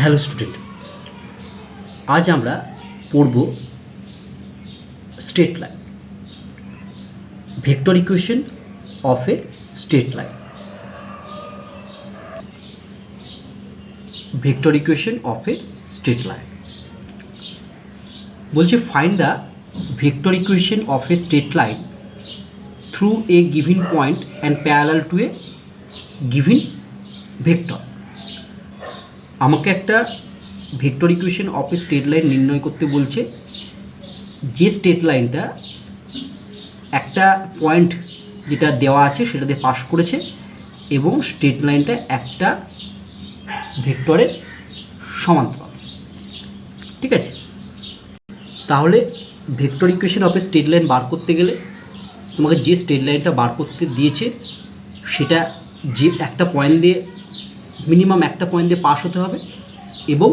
Hello student, আজ আমরা পড়ব straight line, vector equation of a straight line. Vector equation of a straight line বলছে find the vector equation of a straight line through a given point and parallel to a given vector. আমাকে একটা vector equation of a straight line নির্ণয় করতে বলছে, যে straight লাইনটা একটা point যেটা দেওয়া আছে সেটা দিয়ে পাস করেছে এবং স্ট্রেট লাইনটা একটা ভেক্টরের সমান্তরাল। ঠিক আছে, তাহলে vector equation of a straight line বার করতে গেলে তোমাকে যে স্ট্রেট লাইনটা বার করতে দিয়েছে সেটা যে একটা পয়েন্ট দিয়ে মিনিমাম একটা পয়েন্ট দিয়ে পাস হতে হবে এবং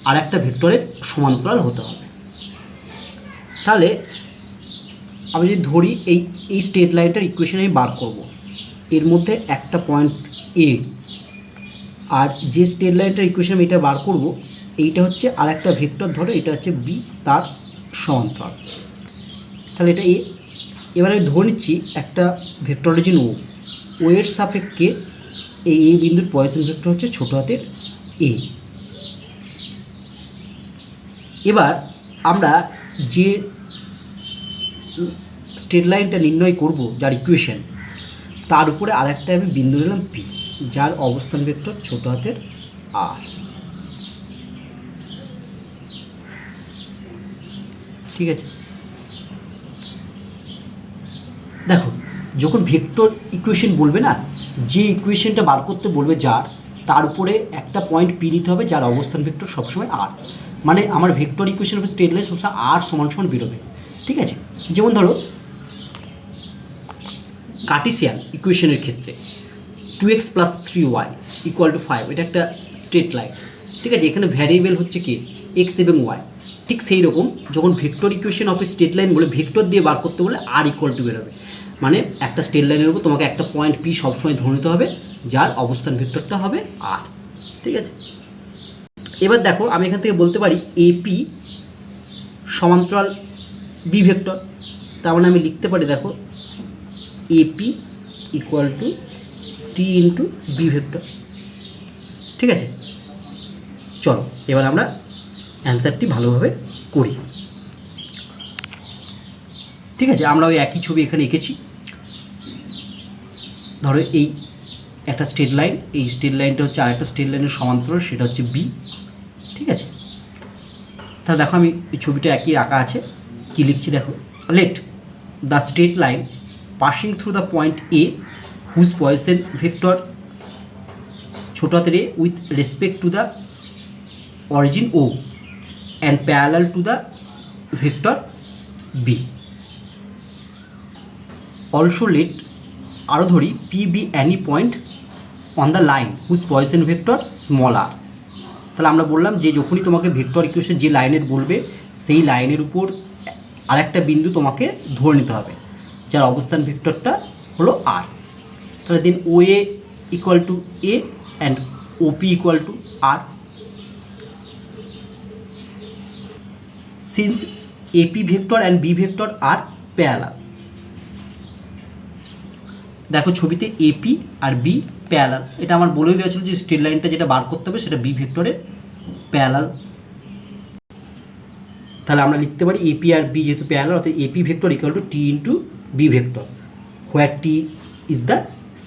আর একটা ভেক্টরের সমান্তরাল হতে হবে। তাহলে আমি যদি ধরি এই স্ট্রেট লাইনটার ইকুয়েশন আমি বার করব, এর মধ্যে একটা পয়েন্ট এ আর যে স্ট্রেট লাইনটার ইকুয়েশন আমি এটা বার করব এইটা হচ্ছে আর একটা ভেক্টর, ধরো এটা হচ্ছে বি, তার সমান্তরাল। তাহলে এটা এ। এবার আমি ধরে নিচ্ছি একটা ভেক্টর অরিজিন ও এর সাপেক্ষে এই বিন্দুর পয়েসন ভেক্টর হচ্ছে ছোট হাতের এ। এবার আমরা যে স্ট্রেট লাইনটা নির্ণয় করব যার ইকুয়েশন, তার উপরে আরেকটা আমি বিন্দু নিলাম পি, যার অবস্থান ভেক্টর ছোট হাতের আর। ঠিক আছে, দেখো যখন ভেক্টর ইকুয়েশন বলবে না, যে ইকুয়েশনটা বার করতে বলবে যার, তার উপরে একটা পয়েন্ট পি নিতে হবে যার অবস্থান ভেক্টর সবসময় আর। মানে আমার ভেক্টর ইকুয়েশন হবে স্ট্রেট লাইন সবসময় আর সমান সমান বেরোবে। ঠিক আছে, যেমন ধরো কার্টেসিয়ান ইকুয়েশনের ক্ষেত্রে 2x + 3y = 5, এটা একটা স্ট্রেট লাইন। ঠিক আছে, এখানে ভ্যারিয়েবল হচ্ছে কি এক্স এবং ওয়াই। ঠিক সেই রকম যখন vector equation of a straight line বলে ভেক্টর দিয়ে বার করতে বলে আর = বেরোবে। মানে একটা স্ট্রেট লাইনের উপর তোমাকে একটা পয়েন্ট পি সবসময় ধরে নিতে হবে যার অবস্থান ভেক্টরটা হবে আর। ঠিক আছে, এবার দেখো আমি এখান থেকে বলতে পারি এপি সমান্তরাল বি ভেক্টর। তার মানে আমি লিখতে পারি, দেখো AP = T into B vector. ঠিক আছে, চলো এবার আমরা অ্যান্সারটি ভালোভাবে করি। ঠিক আছে, আমরা ওই একই ছবি এখানে এঁকেছি। ধরো এই একটা স্ট্রেট লাইন, এই স্ট্রেট লাইনটা হচ্ছে আরেকটা স্ট্রেট লাইনের সমান্তরাল, সেটা হচ্ছে বি। ঠিক আছে, তাহলে দেখো আমি এই ছবিটা একই আঁকা আছে, কি লিখছি দেখো, let the straight line passing through the point A whose position vector ছোট হাতের a with respect to the origin O and parallel to the vector B. Also let, আরও ধরি P be any point on the line whose position vector small r. তাহলে আমরা বললাম যে যখনই তোমাকে ভেক্টর ইকুয়েশন যে লাইনের বলবে সেই লাইনের উপর আরেকটা বিন্দু তোমাকে ধরে নিতে হবে যার অবস্থান ভেক্টরটা হলো আর। তাহলে then O A = A and OP = R. Since AP vector and B vector are parallel. দেখো ছবিতে এপি আর বি প্যারালাল, এটা আমার বলেই দেওয়া ছিল যে স্ট্রেট লাইনটা যেটা বার করতে হবে সেটা বি ভেক্টরের প্যারালাল। তাহলে আমরা লিখতে পারি এপি আর বি যেহেতু প্যারালাল, অর্থাৎ AP vector = T into B vector, where T is the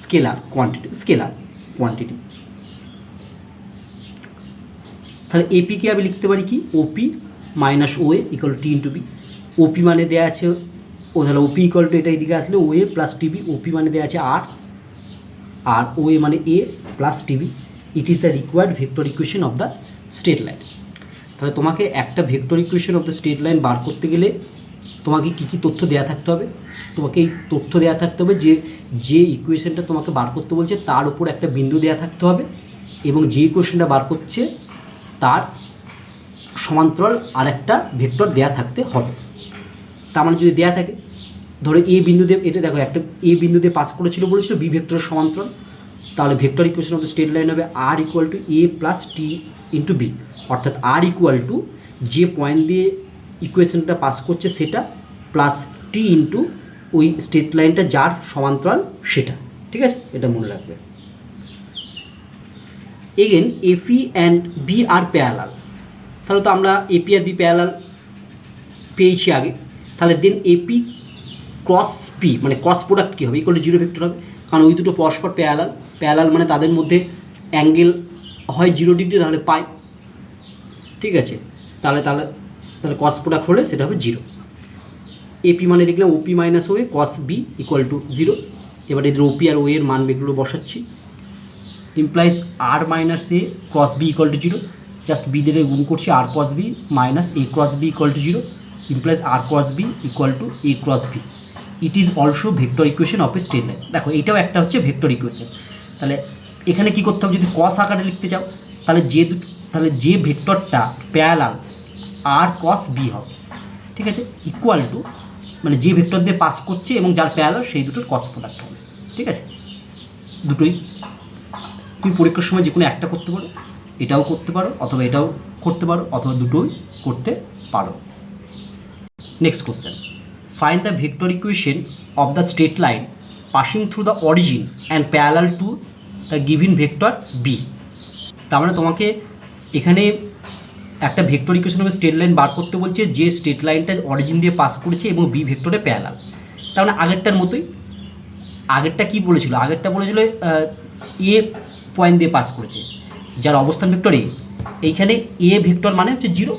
scalar quantity. তাহলে এপিকে আমি লিখতে পারি কি OP - OA = T into B. OP মানে দেওয়া আছে ও, তাহলে ওপি = এটা এদিকে আসলে ওএ প্লাস টিবি। ওপি মানে দেওয়া আছে আর, আর ওএ মানে A plus TB. It is the required vector equation of the straight line. তাহলে তোমাকে একটা vector equation of the straight line বার করতে গেলে তোমাকে কী কী তথ্য দেওয়া থাকতে হবে? তোমাকে এই তথ্য দেওয়া থাকতে হবে যে ইকুয়েশনটা তোমাকে বার করতে বলছে তার উপর একটা বিন্দু দেওয়া থাকতে হবে এবং যে ইকুয়েশনটা বার করছে তার সমান্তরাল আর একটা ভেক্টর দেওয়া থাকতে হবে। তার মানে যদি দেওয়া থাকে, ধরো এ বিন্দু দিয়ে, এটা দেখো একটা এ বিন্দু দিয়ে পাস করেছিল বলেছিল বি ভেক্টরের সমান্তরাল, তাহলে vector equation of the straight line হবে আর equal to A plus T into B, অর্থাৎ আর ইকুয়াল টু যে পয়েন্ট দিয়ে ইকুয়েশনটা পাস করছে সেটা প্লাস টি ইন্টু ওই স্ট্রেট লাইনটা যার সমান্তরাল সেটা। ঠিক আছে, এটা মনে রাখবে। Again AP and B are parallel, তাহলে তো আমরা এপি আর বি প্যারালাল পেয়েছি আগে, তাহলে দেন এপি ক্রস পি মানে ক্রস প্রোডাক্ট কী হবে, ইকুয়াল টু জিরো ভেক্টর হবে, কারণ ওই দুটো পরস্পর প্যারালাল। প্যারালাল মানে তাদের মধ্যে অ্যাঙ্গেল হয় 0 ডিগ্রি নাহলে পাই। ঠিক আছে, তাহলে তাহলে তাহলে ক্রস প্রোডাক্ট হলে সেটা হবে 0। এপি মানে লিখলাম OP minus O A cross B equal to 0। এবার এদের ওপি আর ও এর মান এগুলো বসাচ্ছি, implies R minus A cross B equal to 0, just B দিয়ে গুণ করছি R cross B minus A cross B equal to 0, implies R cross B equal to A cross B. It is also vector equation of a straight line. দেখো এটাও একটা হচ্ছে vector equation. তাহলে এখানে কী করতে হবে, যদি কস আকারে লিখতে চাও তাহলে যে ভেক্টরটা প্যারালাল আর কস বি হবে। ঠিক আছে, ইকুয়াল টু মানে যে ভেক্টর দিয়ে পাস করছে এবং যার প্যারালাল সেই দুটোর কস প্রোডাক্ট হবে। ঠিক আছে, দুটোই তুমি পরীক্ষার সময় যে কোনো একটা করতে পারো, এটাও করতে পারো অথবা এটাও করতে পারো অথবা দুটোই করতে পারো। Next question, find the vector equation of the straight line passing through the origin and parallel to the given vector B. তার মানে তোমাকে এখানে একটা vector equation of straight line বার করতে বলছে যে স্ট্রেট লাইনটা অরিজিন দিয়ে পাস করেছে এবং বি ভেক্টরে প্যারালাল। তার মানে আগেরটার মতোই, আগেরটা কি বলেছিল, আগেরটা বলেছিল এ পয়েন্ট দিয়ে পাস করেছে যার অবস্থান ভেক্টর এ, এইখানে এ ভেক্টর মানে হচ্ছে 0,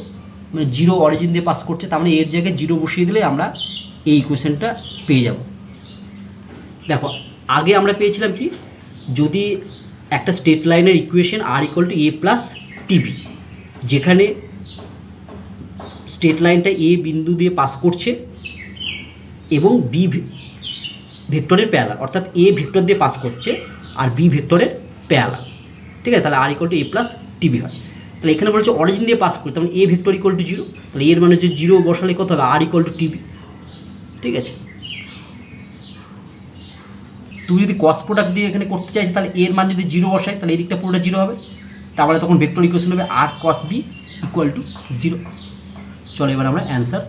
মানে 0 অরিজিন দিয়ে পাস করছে, তার মানে এর জায়গায় 0 বসিয়ে দিলে আমরা এই ইকুয়েশনটা পেয়ে যাব। দেখো আগে আমরা পেয়েছিলাম কি, যদি একটা স্ট্রেট লাইনের equation R equal to A plus T B, যেখানে স্ট্রেট লাইনটা এ বিন্দু দিয়ে পাস করছে এবং বি ভেক্টরের প্যারালাল, অর্থাৎ এ ভেক্টর দিয়ে পাস করছে আর বি ভেক্টরের প্যারালাল। ঠিক আছে, তাহলে R equal to A plus TB হয়। তাহলে এখানে বলছে অরিজিন দিয়ে পাস করতে, মানে এ ভেক্টর ইকুয়াল টু 0, তাহলে এর মানে হচ্ছে 0 বসালে কত হলো, আর ইকুয়াল টু টিবি। ঠিক আছে, তুই যদি কস প্রোডাক্ট দিয়ে এখানে করতে চাইছিস তাহলে এর মান যদি 0 বসায় তাহলে এই দিকটা পুরোটা 0 হবে, তারপরে তখন ভেক্টর ইকুয়েশন হবে আর কস বি ইকুয়াল টু 0। চলো এবার আমরা অ্যান্সার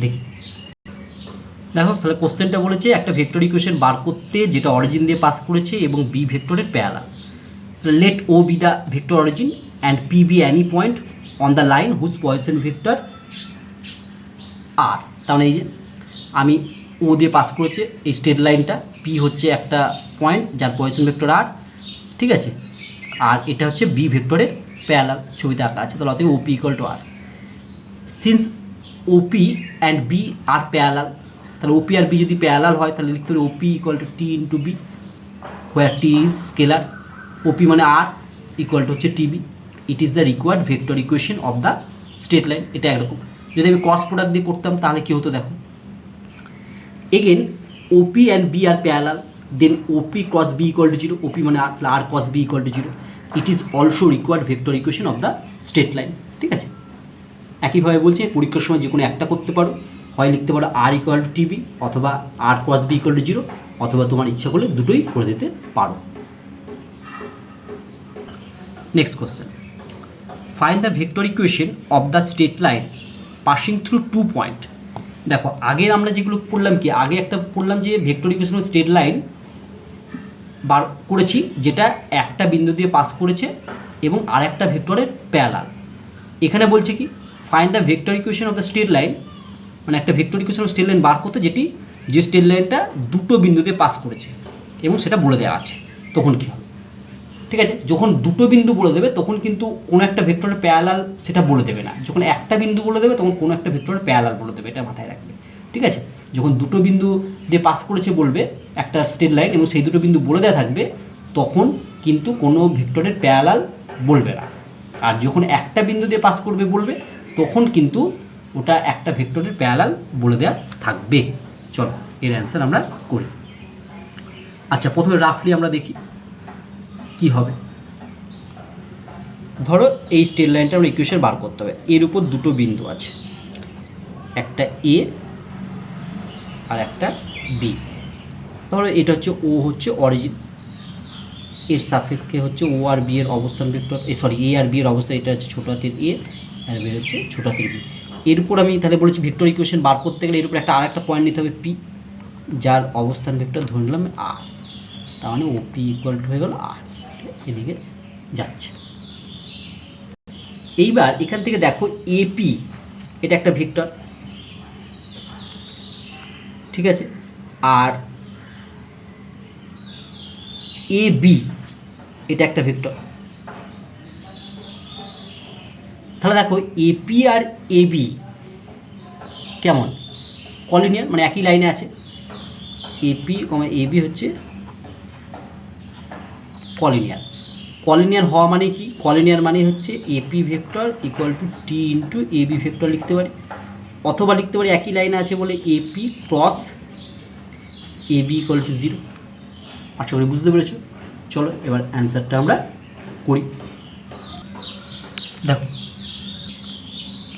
দেখি। দেখো তাহলে কোশ্চেনটা বলেছে একটা ভেক্টর ইকুয়েশন বার করতে যেটা অরিজিন দিয়ে পাস করেছে এবং বি ভেক্টরের parallel. Let O be the vector origin and P be any point on the line whose point vector R. তার মানে এই যে আমি ও দিয়ে পাস করেছে এই স্ট্রেট লাইনটা, পি হচ্ছে একটা পয়েন্ট যার পয়েন্ট ভেক্টর আর। ঠিক আছে, আর এটা হচ্ছে বি ভেক্টরের প্যারালাল, ছবিতে আঁকা আছে। তাহলে অতএব OP equal to R. Since OP and B are parallel, তাহলে ওপি আর বি যদি প্যারালাল হয় তাহলে লিখতে হবে OP equal to T into B, where T is scalar, OP মানে আর ইকুয়াল টু হচ্ছে TB. It is the required vector equation of the straight line. এটা একরকম। যদি আমি ক্রস প্রোডাক্ট দিয়ে করতাম তাহলে কী হতো দেখো, again OP and B are parallel, then OP cross B equal to 0, OP মানে R cross B equal to 0। It is also required vector equation of the straight line. ঠিক আছে, একইভাবে বলছে পরীক্ষার সময় যে কোনো একটা করতে পারো, হয় লিখতে পারো আর ইকুয়াল টু টিবি অথবা আর ক্রস বি ইকুয়াল টু 0, অথবা তোমার ইচ্ছা করলে দুটোই করে দিতে পারো। Next question, find the vector equation of the straight line passing through 2 point. দেখো আগের আমরা যেগুলো পড়লাম কি, আগে একটা পড়লাম যে vector equation of straight line বার করেছি যেটা একটা বিন্দু দিয়ে পাস করেছে এবং আর একটা ভেক্টরের প্যারালাল। এখানে বলছে কি, find the vector equation of the straight line, মানে একটা vector equation of straight line বার করতে যে স্ট্রেট লাইনটা দুটো বিন্দু দিয়ে পাস করেছে এবং সেটা বলে দেওয়া আছে, তখন কী হবে। ঠিক আছে, যখন দুটো বিন্দু বলে দেবে তখন কিন্তু কোনো একটা ভেক্টরের প্যারালাল সেটা বলে দেবে না, যখন একটা বিন্দু বলে দেবে তখন কোনো একটা ভেক্টরের প্যারালাল বলে দেবে, এটা মাথায় রাখবে। ঠিক আছে, যখন দুটো বিন্দু দিয়ে পাস করেছে বলবে একটা স্ট্রেট লাইন এবং সেই দুটো বিন্দু বলে দেওয়া থাকবে তখন কিন্তু কোনো ভেক্টরের প্যারালাল বলবে না, আর যখন একটা বিন্দু দিয়ে পাস করবে বলবে তখন কিন্তু ওটা একটা ভেক্টরের প্যারালাল বলে দেওয়া থাকবে। চলো এর অ্যান্সার আমরা করি। আচ্ছা প্রথমে রাফলি আমরা দেখি কি হবে। ধরো এই স্ট্রেট লাইনটা আমরা ইকুয়েশন বার করতে হবে, এর উপর দুটো বিন্দু আছে, একটা এ আর একটা বি। ধরো এটা হচ্ছে ও হচ্ছে অরিজিন, এর সাপেক্ষে হচ্ছে ও আর বি এর অবস্থান ভেক্টর, সরি এ আর বি এর অবস্থান, এটা হচ্ছে ছোটো হাতের এ আর বি হচ্ছে ছোটো হাতের বি। এর উপর আমি তাহলে বলেছি ভেক্টর ইকুয়েশন বার করতে গেলে এর উপর একটা আরেকটা পয়েন্ট নিতে হবে পি, যার অবস্থান ভেক্টর ধরে নিলাম আর, তার মানে ও পি ইকুয়াল টু হয়ে গেল আর, এদিকে যাচ্ছে। এইবার এখান থেকে দেখো এপি এটা একটা ভেক্টর, ঠিক আছে, আর এ বি এটা একটা ভেক্টর। তাহলে দেখো এপি আর এ বি কেমন কলিনিয়ার, মানে একই লাইনে আছে। এপি কমা এ বি হচ্ছে কলিনিয়ার। কলিনিয়ার হওয়া মানে কি? কলিনিয়ার মানে হচ্ছে AP vector equal to T into A B vector লিখতে পারি, অথবা লিখতে পারি একই লাইনে আছে বলে AP cross A B equal to 0। আশা করি বুঝতে পেরেছো। চলো এবার অ্যান্সারটা আমরা করি। দেখো,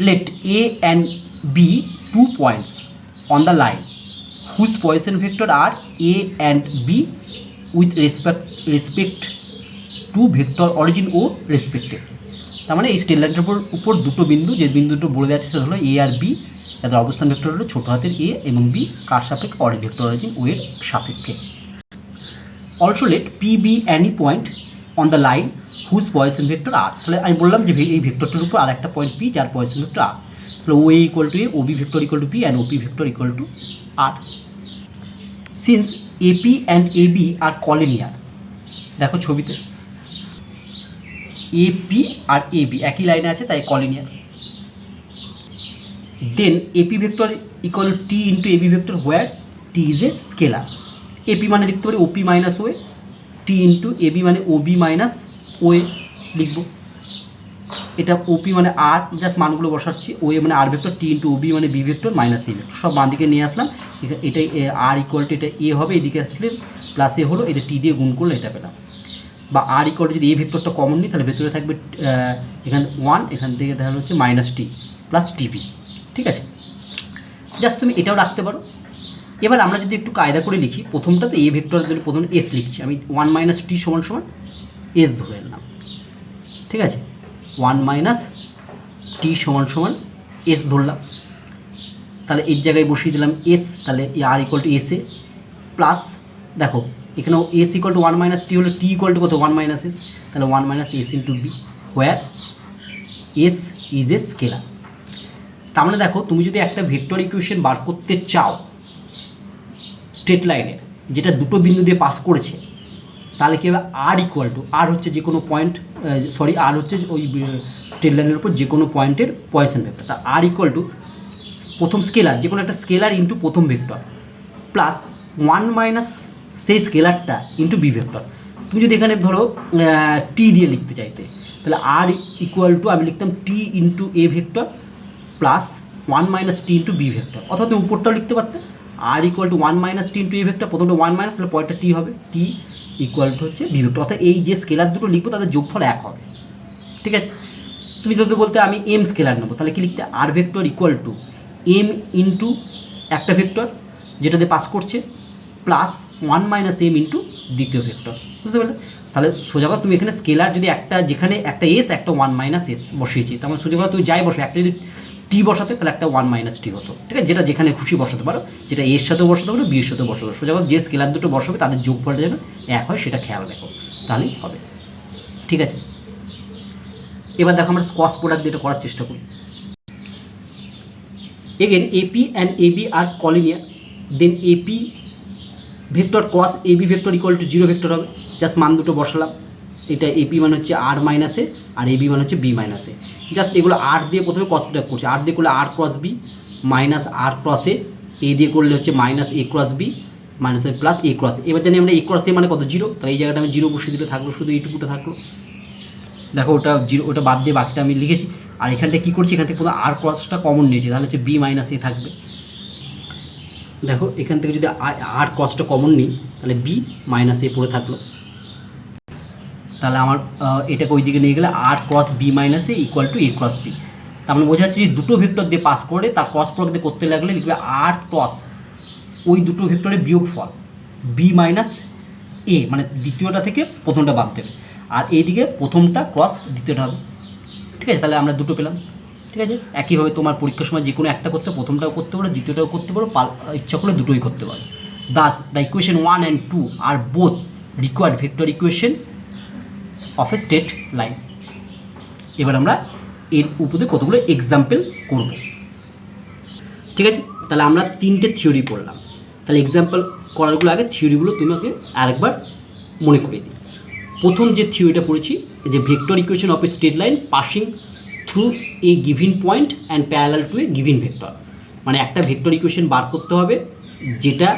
let A and B 2 points on the line whose Poisson vector are A and B with respect to vector origin O respective। তার মানে এই স্ট্রেট লাইনের উপর দুটো বিন্দু, যে বিন্দুটা বলে যাচ্ছে সেটা হলো এ আর বি, তাদের অবস্থান ভেক্টর হলো ছোটো হাতের এ এবং বি, কার সাপেক্ষে? ভেক্টর অরিজিন ও এর সাপেক্ষে। Also let P be any point on the line whose position vector আর। তাহলে আমি বললাম যে এই ভেক্টরটার উপর আর একটা পয়েন্ট পি যার পয়েসন ভেক্টর আর, তাহলে O A equal to A, O B vector equal to P and OP vector equal to R. Since AP and A B are collinear, দেখো ছবিতে এপি আর এ বি একই লাইনে আছে তাই collinear. Then AP vector equal to T into A B vector where T is a scalar. AP মানে লিখতে পারি OP minus OA, T into A B মানে ওবি মাইনাস ওয়ে লিখবো। এটা ওপি মানে আর, জাস্ট মানগুলো বসাচ্ছি, ওয়ে মানে R vector, T into OB মানে B vector minus A vector, সব বাঁ দিকে নিয়ে আসলাম। এটাই আর ইকুয়াল টু এটা এ হবে, এদিকে আসলে প্লাস এ হলো, এটা টি দিয়ে গুণ করলে এটা পেলাম। বা আর ইকুয়াল টু যদি এই ভেক্টরটা কমন নিই তাহলে ভেতরে থাকবে এখানে 1, এখান থেকে তাহলে হচ্ছে মাইনাস টি প্লাস টিপি, ঠিক আছে। জাস্ট তুমি এটাও রাখতে পারো। এবার আমরা যদি একটু কায়দা করে লিখি, প্রথমটাতে এ ভেক্টরের জন্য প্রথমে এস লিখছি আমি, 1 মাইনাস টি সমান সমান এস ধরে নিলাম, ঠিক আছে। 1 মাইনাস টি সমান সমান এস ধরলাম, তাহলে এর জায়গায় বসিয়ে দিলাম এস, তাহলে R equal to S A plus, দেখো এখানেও S equal to 1 minus T হলো, টি ইকুয়াল টু কত? 1 মাইনাস এস, তাহলে 1 minus S into B where S is a scalar. তার মানে দেখো তুমি যদি একটা ভেক্টর ইকুয়েশন বার করতে চাও স্ট্রেট লাইনের, যেটা দুটো বিন্দু দিয়ে পাস করেছে, তাহলে কী হবে? আর ইকুয়াল টু, আর হচ্ছে যে কোনো পয়েন্ট, সরি আর হচ্ছে ওই স্ট্রেট লাইনের উপর যে কোনো পয়েন্টের পয়েসন ভেক্টর, তা আর ইকুয়াল টু প্রথম স্কেলার, যে কোনো একটা স্কেলার ইন্টু প্রথম ভেক্টর প্লাস 1 মাইনাস সেই স্কেলারটা ইন্টু বি ভেক্টর। তুমি যদি এখানে ধরো টি দিয়ে লিখতে চাইতে, তাহলে আর ইকুয়াল টু আমি লিখতাম টি ইন্টু এ vector plus 1 minus T into B vector, অথবা তুমি উপরটাও লিখতে পারতে R equal to 1 minus T into A vector, প্রথমটা 1 মাইনাস, তাহলে পরেরটা টি হবে, টি ইকুয়াল টু হচ্ছে বি ভেক্টর। অর্থাৎ এই যে স্কেলার দুটো লিখবো তাদের যোগফল 1 হবে, ঠিক আছে। তুমি যদি বলতে আমি এম স্কেলার নেবো, তাহলে কি লিখতে? R vector equal to M into একটা ভেক্টর যেটাতে পাস করছে প্লাস 1 মাইনাস এম ইন্টু দ্বিতীয় ভেক্টর, বুঝতে পারলে? তাহলে সোজা কথা তুমি এখানে স্কেলার যদি একটা, যেখানে একটা এস একটা 1 মাইনাস এস বসিয়েছি, তাহলে সোজা কথা তুমি যাই বসো, একটা যদি টি বসাতে তাহলে একটা 1 মাইনাস টি হতো, ঠিক আছে। যেটা যেখানে খুশি বসাতে পারো, যেটা এর সাথেও বসাতে পারো, বি এর সাথেও বসাতে পারো, সোজা কথা যে স্কেলার দুটো বসাবে তাদের যোগফলটা যেন 1 হয় সেটা খেয়াল রাখো, তাহলেই হবে, ঠিক আছে। এবার দেখো আমরা ক্রস প্রোডাক্ট দিয়ে এটা করার চেষ্টা করি। Again AP and AB are collinear, then AP vector cross A B vector equal to 0 vector হবে, জাস্ট মান দুটো বসালাম। এটা এপি মানে হচ্ছে আর মাইনাসে আর এবি মানে হচ্ছে বি মাইনাসে, জাস্ট এগুলো আর দিয়ে প্রথমে কস প্রোডাক্ট করছে, আর দিয়ে করলে আর ক্রস বি মাইনাস আর ক্রস এ দিয়ে করলে হচ্ছে minus A cross B minus A plus A cross. এবার জানি আমরা এ ক্রস এ মানে কত? 0, তাহলে এই জায়গাটা আমি 0 বসিয়ে দিলে থাকলো, শুধু এইটুকুটা থাকলো। দেখো ওটা 0, ওটা বাদ দিয়ে বাকিটা আমি লিখেছি। আর এখানটা কী করছি? এখান থেকে পুরো আর ক্রসটা কমন নিয়েছি, তাহলে হচ্ছে বি মাইনাস এ থাকবে। দেখো এখান থেকে যদি আর ক্রসটা কমন নিই তাহলে বি মাইনাস এ পড়ে থাকলো, তাহলে আমার এটাকে ওই দিকে নিয়ে গেলে R cross B minus A equal to A cross B. তার মানে বোঝা যাচ্ছে যে দুটো ভেক্টর দিয়ে পাস করে তার ক্রস প্রোডাক্ট করতে লাগলে লিখবে আর ক্রস ওই দুটো ভেক্টরের বিয়োগফল বি মাইনাস এ, মানে দ্বিতীয়টা থেকে প্রথমটা বাদ দেবে, আর এইদিকে প্রথমটা ক্রস দ্বিতীয়টা হবে। ঠিক আছে, তাহলে আমরা দুটো পেলাম। ঠিক আছে, একইভাবে তোমার পরীক্ষার সময় যে কোনো একটা করতে, প্রথমটাও করতে পারো, দ্বিতীয়টাও করতে পারো, ইচ্ছা করলে দুটোই করতে পারো। Thus the equation 1 and 2 are both required vector equation of a straight line. এবার আমরা এর উপরে কতগুলো এক্সাম্পল করব। ঠিক আছে, তাহলে আমরা তিনটে থিওরি পড়লাম। তাহলে এক্সাম্পল করারগুলো আগে থিওরিগুলো তোমাকে আরেকবার মনে করিয়ে দিই। প্রথম যে থিওরিটা পড়েছি, যে vector equation of a straight line passing through a given point and parallel to A given vector, মানে একটা ভেক্টর ইকুয়েশন বার করতে হবে যেটা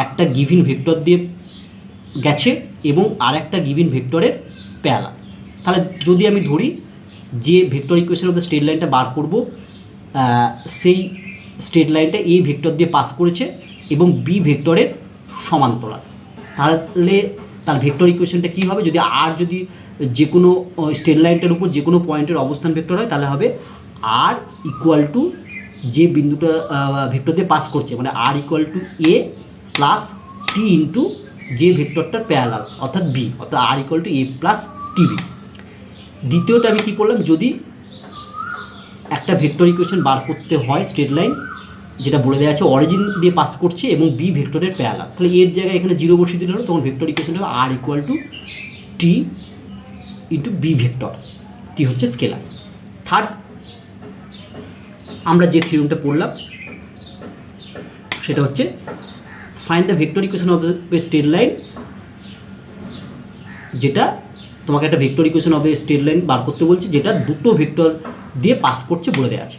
একটা গিভিন ভেক্টর দিয়ে গেছে এবং আর একটা গিভিন ভেক্টরের প্যারালাল। তাহলে যদি আমি ধরি যে vector equation of the straight লাইনটা বার করব, সেই স্ট্রেট লাইনটা এ ভেক্টর দিয়ে পাস করেছে এবং বি ভেক্টরের সমান্তরাল, তাহলে তার ভেক্টর ইকুয়েশনটা কী হবে? যদি আর যদি যে কোনো স্ট্রেট লাইনটার উপর যে কোনো পয়েন্টের অবস্থান ভেক্টর হয়, তাহলে হবে আর ইকুয়াল টু যে বিন্দুটা ভেক্টর দিয়ে পাস করছে, মানে R equal to A plus T into যে ভেক্টরটার প্যারালাল অর্থাৎ বি, অর্থাৎ R equal to A plus TB. দ্বিতীয়টা আমি কী করলাম, যদি একটা ভেক্টর ইকুয়েশন বার করতে হয় স্ট্রেট লাইন যেটা বলে দেওয়া আছে অরিজিন দিয়ে পাস করছে এবং বি ভেক্টরের প্যারালাল, তাহলে এর জায়গায় এখানে জিরো বসিয়ে দিলে হলো, তখন ভেক্টর ইকুয়েশন হবে আর equal to T into B vector, T হচ্ছে স্কেলার। থার্ড, আমরা যে থিওরিটা পড়লাম সেটা হচ্ছে find the vector equation of the straight line, যেটা তোমাকে একটা vector equation of the straight line বার করতে বলছে যেটা দুটো ভেক্টর দিয়ে পাস করছে বলে দেওয়া আছে।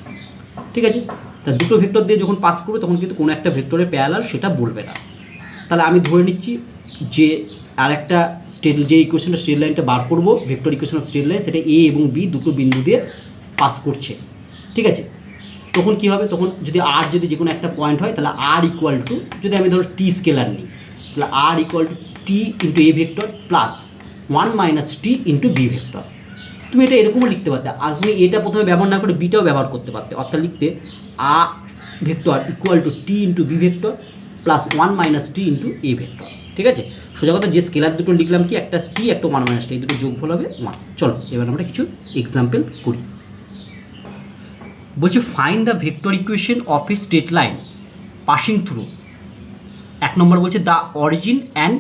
ঠিক আছে, তা দুটো ভেক্টর দিয়ে যখন পাস করবে তখন কিন্তু কোনো একটা ভেক্টরের প্যারালাল সেটা বলবে না। তাহলে আমি ধরে নিচ্ছি যে আর একটা যে ইকুয়েশনটা স্ট্রেট লাইনটা বার করব vector equation of straight line, সেটা এ এবং বি দুটো বিন্দু দিয়ে পাস করছে। ঠিক আছে, তখন কী হবে? তখন যদি আর যদি যে কোনো একটা পয়েন্ট হয়, তাহলে আর ইকুয়াল টু, যদি আমি ধরো টি স্কেলার নিই, তাহলে R equal to T into A vector plus 1 minus T into B vector. তুমি এটা এরকমও লিখতে পারতে, আর তুমি এটা প্রথমে ব্যবহার না করে বিটাও ব্যবহার করতে পারতে, অর্থাৎ লিখতে R vector equal to T into B vector plus 1 minus T into A vector. ঠিক আছে, সোজা কথা যে স্কেলার দুটো লিখলাম কি, একটা টি একটা 1 মাইনাস টি, এই দুটো যোগফল হবে 1। চলো এবার আমরা কিছু এক্সাম্পল করি। বলছি find the vector equation of a straight line passing through, এক নম্বর বলছে the origin and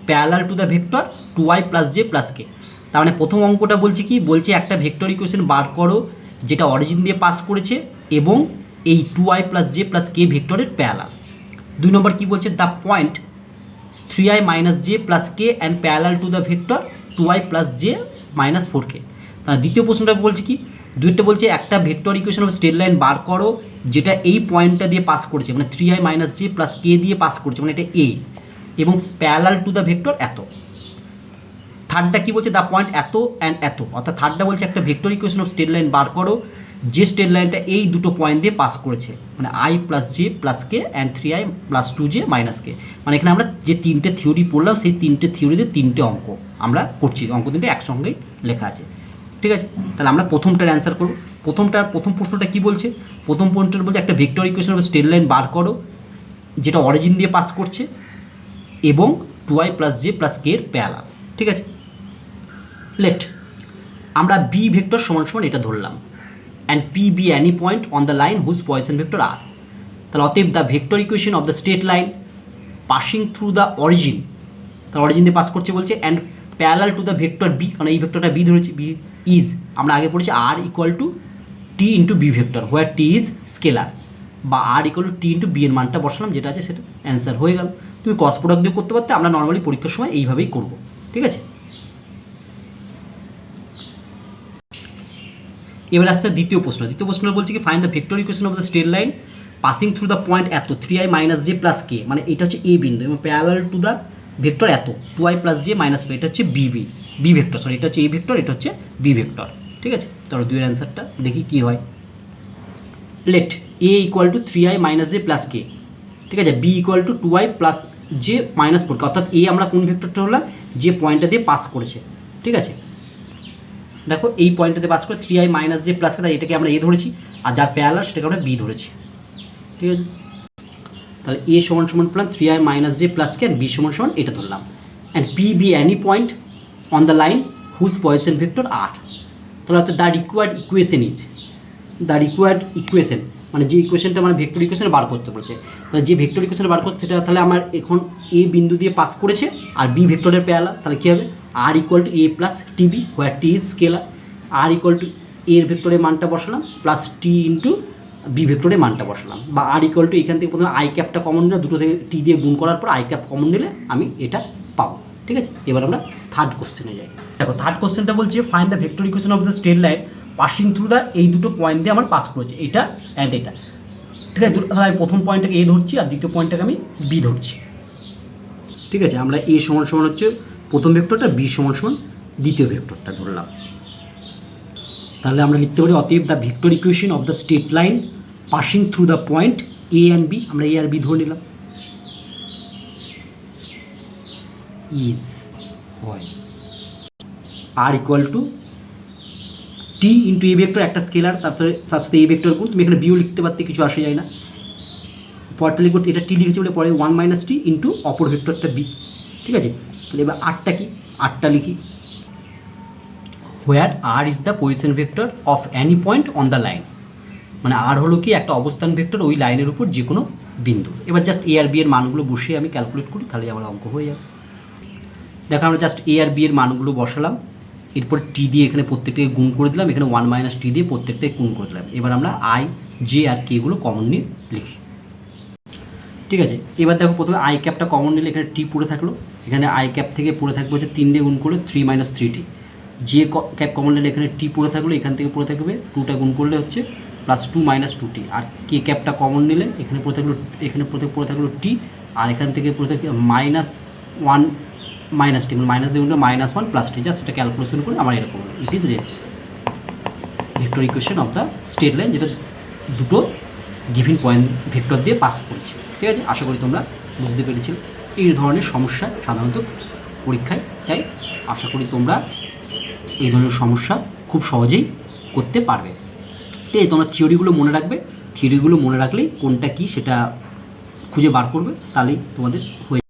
parallel to the vector 2y plus J plus K. তার মানে প্রথম অঙ্কটা বলছে কি, বলছে একটা ভেক্টর ইকুয়েশন বার করো যেটা অরিজিন দিয়ে পাস করেছে এবং এই 2y প্লাস জে প্লাস কে ভেক্টরের প্যারালাল। 2 নম্বর কি বলছে, the point 3i minus J plus K and parallel to the vector 2y plus J minus 4k। তার দ্বিতীয় প্রশ্নটা বলছে কি, দুইটা বলছে একটা vector equation of straight line বার করো যেটা এই পয়েন্টটা দিয়ে পাস করছে, মানে 3i মাইনাস জে প্লাস কে দিয়ে পাস করছে, মানে এটা এ, এবং প্যারালাল টু দ্য ভেক্টর এত। থার্ডটা কি বলছে, দ্য পয়েন্ট এত অ্যান্ড এত, অর্থাৎ থার্ডটা বলছে একটা vector equation of straight line বার করো যে স্ট্রেট লাইনটা এই দুটো পয়েন্ট দিয়ে পাস করেছে, মানে I plus J plus K and 3i plus 2j minus K. মানে এখানে আমরা যে তিনটে থিওরি পড়লাম সেই তিনটে থিওরিতে তিনটে অঙ্ক আমরা করছি, অঙ্ক তিনটে একসঙ্গেই লেখা আছে। ঠিক আছে, তাহলে আমরা প্রথমটার অ্যান্সার করব। প্রথম প্রশ্নটা কি বলছে, প্রথম প্রশ্নটা বলছে একটা vector equation of straight line বার করো যেটা অরিজিন দিয়ে পাস করছে এবং 2i প্লাস জে প্লাস কে এর প্যারালাল। ঠিক আছে, লেট আমরা বি ভেক্টর সমান সমান এটা ধরলাম, and P be any point on the line whose position vector আর। তাহলে অতএব the vector equation of the straight line passing through the origin, তার অরিজিন দিয়ে পাস করছে বলছে, and parallel to the vector b, কারণ এই ভেক্টরটা বি ধরেছি, বি ইজ আমরা আগে পড়েছি r equal to T into B vector, where T is scalar, বা r equal to T into b এর মানটা বসালাম যেটা আছে সেটা অ্যান্সার হয়ে গেল। তুমি ক্রস প্রোডাক্ট দিয়ে করতে পারতে, আমরা নর্মালি পরীক্ষার সময় এইভাবেই করবো। ঠিক আছে, এবার আসছে দ্বিতীয় প্রশ্ন। দ্বিতীয় প্রশ্ন বলছে কি, find the vector equation of the straight line passing through the point এত 3i মাইনাস জে প্লাস কে, মানে এটা হচ্ছে এ বিন্দু এবং প্যারালাল টু দ্য ভেক্টর এত 2i প্লাস জে মাইনাস কে, এটা হচ্ছে বি ভেক্টর, সরি এটা হচ্ছে এ ভেক্টর, এটা হচ্ছে বি ভেক্টর। ঠিক আছে, তাহলে দুইয়ের অ্যান্সারটা দেখি কি হয়। Let a equal to 3i minus J plus k. ঠিক আছে, b equal to 2i plus J minus 4k, অর্থাৎ এ আমরা কোন ভেক্টরটা হলাম, যে পয়েন্টটা দিয়ে পাস করেছে। ঠিক আছে, দেখো এই পয়েন্টটাতে পাস করে 3i মাইনাস জে প্লাস কে, এটাকে আমরা এ ধরেছি, আর যার প্যারালাল সেটাকে আমরা বি ধরেছি। ঠিক আছে, তাহলে এ সমান সমান পেলাম 3i মাইনাস জে প্লাস কে, আর বি সমান সমান এটা ধরলাম। and P be any point on the line whose Poisson vector R. তাহলে হচ্ছে the required equation is, the required equation মানে যে ইকুয়েশনটা মানে ভেক্টর ইকুয়েশন বার করতে বলছে, তাহলে যে ভেক্টর ইকুয়েশন বার করছে সেটা তাহলে আমার এখন এ বিন্দু দিয়ে পাস করেছে আর বি ভেক্টরের প্যারালাল, তাহলে কী হবে আর equal to A plus t b where T is scalar, r equal to এর ভেক্টরের মানটা বসালাম প্লাস টি ইন্টু বি ভেক্টরের মানটা বসালাম, বা আর ইকুয়াল টু এখান থেকে প্রথমে আই ক্যাপটা কমন নিলে দুটো থেকে টি দিয়ে গুণ করার পর আই ক্যাপ কমন নিলে আমি এটা পাবো। ঠিক আছে, এবার আমরা থার্ড কোশ্চেনে যাই। দেখো থার্ড কোশ্চেনটা বলছে find the vector equation of the straight line passing through the, এই দুটো পয়েন্ট দিয়ে আমার পাস করেছে এটা অ্যান্ড এটা। ঠিক আছে, তাহলে আমি প্রথম পয়েন্টটাকে এ ধরছি আর দ্বিতীয় পয়েন্টটাকে আমি বি ধরছি। ঠিক আছে, আমরা এ সমান সমান হচ্ছে প্রথম ভেক্টরটা, বি সমান সমান দ্বিতীয় ভেক্টরটা ধরলাম। তাহলে আমরা লিখতে পারি অতএব the vector equation of the straight line passing through the point a and b, আমরা এ আর বি ধরে নিলাম, ইজ হয় r equal to T into A vector একটা স্কেলার, তারপরে তার সাথে এ ভেক্টর গুণ, তুমি এখানে বিও লিখতে পারতে, কিছু আসে যায় না, পরটা লিখবো এটা টি লিখেছি বলে পরে 1 মাইনাস টি ইন্টু অপর ভেক্টরটা বি। ঠিক আছে, তাহলে এবার আরটা কি, আরটা লিখি where r is the position vector of any point on the line, মানে আর হলো কি একটা অবস্থান ভেক্টর ওই লাইনের উপর যে কোনো বিন্দু। এবার জাস্ট এ আর বি এর মানগুলো বসিয়ে আমি ক্যালকুলেট করি, তাহলে আমার অঙ্ক হয়ে যাবে। দেখো আমরা জাস্ট এ আর বি এর মানগুলো বসালাম, এরপর টি দিয়ে এখানে প্রত্যেকটাকে গুণ করে দিলাম, এখানে 1 মাইনাস টি দিয়ে প্রত্যেকটাকে গুণ করে দিলাম। এবার আমরা আই জে আর কেগুলো কমন নিয়ে লিখি। ঠিক আছে, এবার দেখো প্রথমে আই ক্যাপটা কমন নিলে এখানে টি পড়ে থাকলো, এখানে আই ক্যাপ থেকে পড়ে থাকবে হচ্ছে 3 দিয়ে গুণ করলে 3 মাইনাস 3টি, যে ক্যাপ কমন নিলে এখানে টি পড়ে থাকলো, এখান থেকে পড়ে থাকবে 2টা গুণ করলে হচ্ছে প্লাস 2 মাইনাস 2টি, আর কে ক্যাপটা কমন নিলে এখানে পড়ে থাকলো, এখানে পড়ে থাকলো টি, আর এখান থেকে পড়ে থাকবে মাইনাস 1 মাইনাস টি, মাইনাস দিয়ে গুণ মাইনাস 1 প্লাস টি, জাস্ট এটা ক্যালকুলেশন করে আমার এরকম হলো। It is vector equation of the straight line, যেটা দুটো গিভিন পয়েন্ট ভেক্টর দিয়ে পাস করেছে। ঠিক আছে, আশা করি তোমরা বুঝতে পেরেছিলে। এই ধরনের সমস্যা সাধারণত পরীক্ষায় তাই আশা করি তোমরা এই ধরনের সমস্যা খুব সহজেই করতে পারবে। ঠিক আছে, তোমরা থিওরিগুলো মনে রাখবে, থিওরিগুলো মনে রাখলেই কোনটা কী সেটা খুঁজে বার করবে, তাহলেই তোমাদের হয়ে